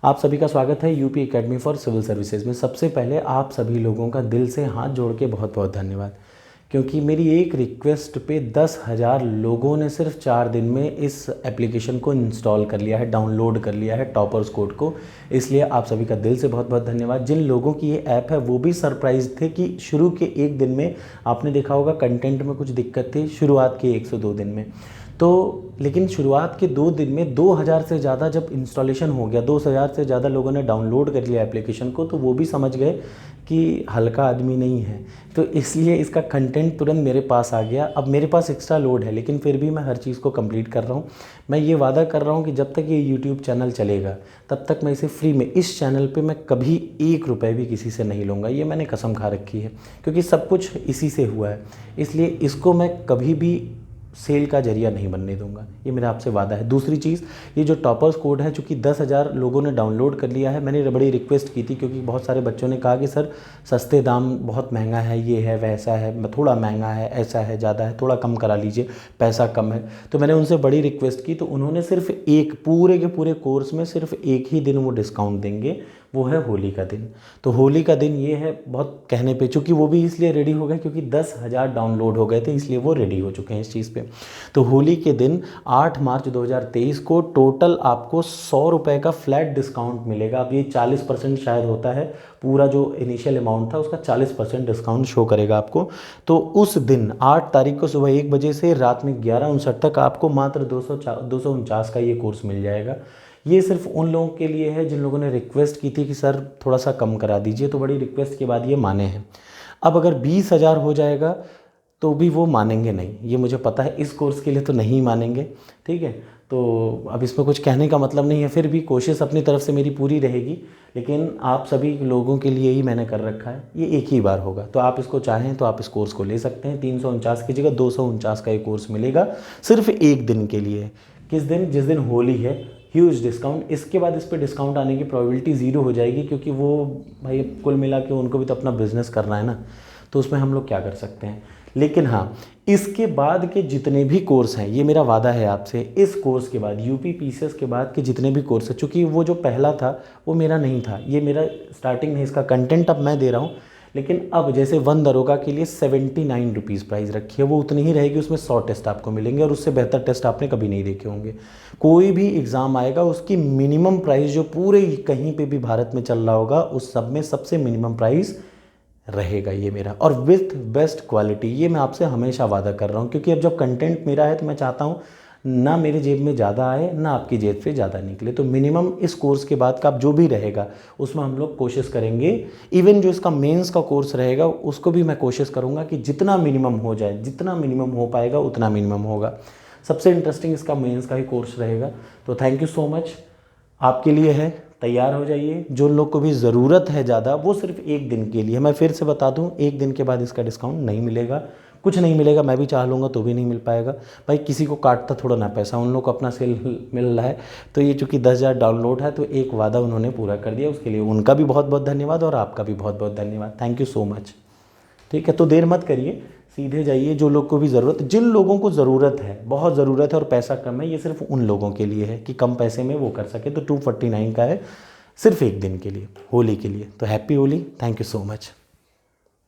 आप सभी का स्वागत है UP academy for civil services में। सबसे पहले आप सभी लोगों का दिल से हाथ जोड़ के बहुत बहुत धन्यवाद, क्योंकि मेरी एक रिक्वेस्ट पे 10,000 लोगों ने सिर्फ 4 दिन में इस एप्लीकेशन को इंस्टॉल कर लिया है, डाउनलोड कर लिया है टॉपर्स कोड को। इसलिए आप सभी का दिल से बहुत बहुत धन्यवाद। जिन लोगों की ये ऐप है वो भी सरप्राइज थे कि शुरू के 1 दिन में आपने देखा होगा कंटेंट में कुछ दिक्कत थी शुरुआत के 1 से 2 दिन में, तो लेकिन शुरुआत के 2 दिन में 2000 से ज़्यादा जब इंस्टॉलेशन हो गया, 2000 से ज़्यादा लोगों ने डाउनलोड कर लिया एप्लीकेशन को, तो वो भी समझ गए कि हल्का आदमी नहीं है। तो इसलिए इसका कंटेंट तुरंत मेरे पास आ गया। अब मेरे पास एक्स्ट्रा लोड है, लेकिन फिर भी मैं हर चीज़ को कंप्लीट कर रहा हूँ। मैं ये वादा कर रहा हूँ कि जब तक ये यूट्यूब चैनल चलेगा तब तक मैं इसे फ्री में, इस चैनल पे मैं कभी 1 रुपये भी किसी से नहीं लूँगा। ये मैंने कसम खा रखी है, क्योंकि सब कुछ इसी से हुआ है। इसलिए इसको मैं कभी भी सेल का जरिया नहीं बनने दूंगा, ये मेरा आपसे वादा है। दूसरी चीज़, ये जो टॉपर्स कोड है, चूँकि 10,000 लोगों ने डाउनलोड कर लिया है, मैंने बड़ी रिक्वेस्ट की थी, क्योंकि बहुत सारे बच्चों ने कहा कि सर सस्ते दाम बहुत महंगा है, ये है वैसा है, थोड़ा महंगा है, ऐसा है, ज़्यादा है, थोड़ा कम करा लीजिए, पैसा कम है। तो मैंने उनसे बड़ी रिक्वेस्ट की, तो उन्होंने सिर्फ एक पूरे के पूरे कोर्स में सिर्फ एक ही दिन वो डिस्काउंट देंगे, वो है होली का दिन। तो होली का दिन ये है, बहुत कहने पे, चूँकि वो भी इसलिए रेडी हो गए क्योंकि 10,000 डाउनलोड हो गए थे, इसलिए वो रेडी हो चुके हैं इस चीज़ पे। तो होली के दिन 8 मार्च 2023 को टोटल आपको 100 रुपये का फ्लैट डिस्काउंट मिलेगा। अब ये 40% शायद होता है, पूरा जो इनिशियल अमाउंट था उसका 40% डिस्काउंट शो करेगा आपको। तो उस दिन 8 तारीख को सुबह 1 बजे से रात में 11:59 तक आपको मात्र 249 का ये कोर्स मिल जाएगा। ये सिर्फ उन लोगों के लिए है जिन लोगों ने रिक्वेस्ट की थी कि सर थोड़ा सा कम करा दीजिए, तो बड़ी रिक्वेस्ट के बाद ये माने हैं। अब अगर 20,000 हो जाएगा तो भी वो मानेंगे नहीं, ये मुझे पता है, इस कोर्स के लिए तो नहीं मानेंगे, ठीक है। तो अब इसमें कुछ कहने का मतलब नहीं है, फिर भी कोशिश अपनी तरफ से मेरी पूरी रहेगी, लेकिन आप सभी लोगों के लिए ही मैंने कर रखा है। ये एक ही बार होगा, तो आप इसको चाहें तो आप इस कोर्स को ले सकते हैं। 349 की जगह 249 का ये कोर्स मिलेगा सिर्फ 1 दिन के लिए। किस दिन? जिस दिन होली है। Huge discount. इसके बाद इस पर डिस्काउंट आने की प्रोबेबिलिटी 0 हो जाएगी, क्योंकि वो भाई कुल मिला के उनको भी तो अपना बिजनेस करना है ना, तो उसमें हम लोग क्या कर सकते हैं। लेकिन हाँ, इसके बाद के जितने भी कोर्स हैं, ये मेरा वादा है आपसे, इस कोर्स के बाद यूपी पीसीएस के बाद के जितने भी कोर्स हैं, चूँकि वो जो पहला था वो मेरा नहीं था, ये मेरा स्टार्टिंग में इसका कंटेंट अब मैं दे रहा हूँ, लेकिन अब जैसे 1 दरोगा के लिए 79 रुपीज़ प्राइस रखी है, वो उतनी ही रहेगी। उसमें 100 टेस्ट आपको मिलेंगे और उससे बेहतर टेस्ट आपने कभी नहीं देखे होंगे। कोई भी एग्ज़ाम आएगा उसकी मिनिमम प्राइस जो पूरे कहीं पे भी भारत में चल रहा होगा उस सब में सबसे मिनिमम प्राइस रहेगा ये मेरा, और विथ बेस्ट क्वालिटी। ये मैं आपसे हमेशा वादा कर रहा हूँ, क्योंकि अब जब कंटेंट मेरा है तो मैं चाहता हूँ ना मेरे जेब में ज़्यादा आए ना आपकी जेब से ज़्यादा निकले। तो मिनिमम इस कोर्स के बाद का जो भी रहेगा उसमें हम लोग कोशिश करेंगे, इवन जो इसका मेंस का कोर्स रहेगा उसको भी मैं कोशिश करूँगा कि जितना मिनिमम हो जाए, जितना मिनिमम हो पाएगा उतना मिनिमम होगा। सबसे इंटरेस्टिंग इसका मेंस का ही कोर्स रहेगा। तो थैंक यू सो मच, आपके लिए है, तैयार हो जाइए। जो लोग को भी ज़रूरत है ज़्यादा, वो सिर्फ 1 दिन के लिए, मैं फिर से बता दूं, 1 दिन के बाद इसका डिस्काउंट नहीं मिलेगा, कुछ नहीं मिलेगा। मैं भी चाह लूँगा तो भी नहीं मिल पाएगा भाई, किसी को काटता थोड़ा ना पैसा, उन लोग को अपना सेल मिल रहा है। तो ये चूँकि 10,000 डाउनलोड है तो एक वादा उन्होंने पूरा कर दिया, उसके लिए उनका भी बहुत बहुत धन्यवाद और आपका भी बहुत बहुत धन्यवाद। Thank you so much. ठीक है, तो देर मत करिए, सीधे जाइए। जो लोग को भी ज़रूरत, जिन लोगों को ज़रूरत है, बहुत ज़रूरत है और पैसा कम है, ये सिर्फ उन लोगों के लिए है कि कम पैसे में वो कर सके। तो 249 का है सिर्फ 1 दिन के लिए, होली के लिए। तो happy Holi, thank you so much.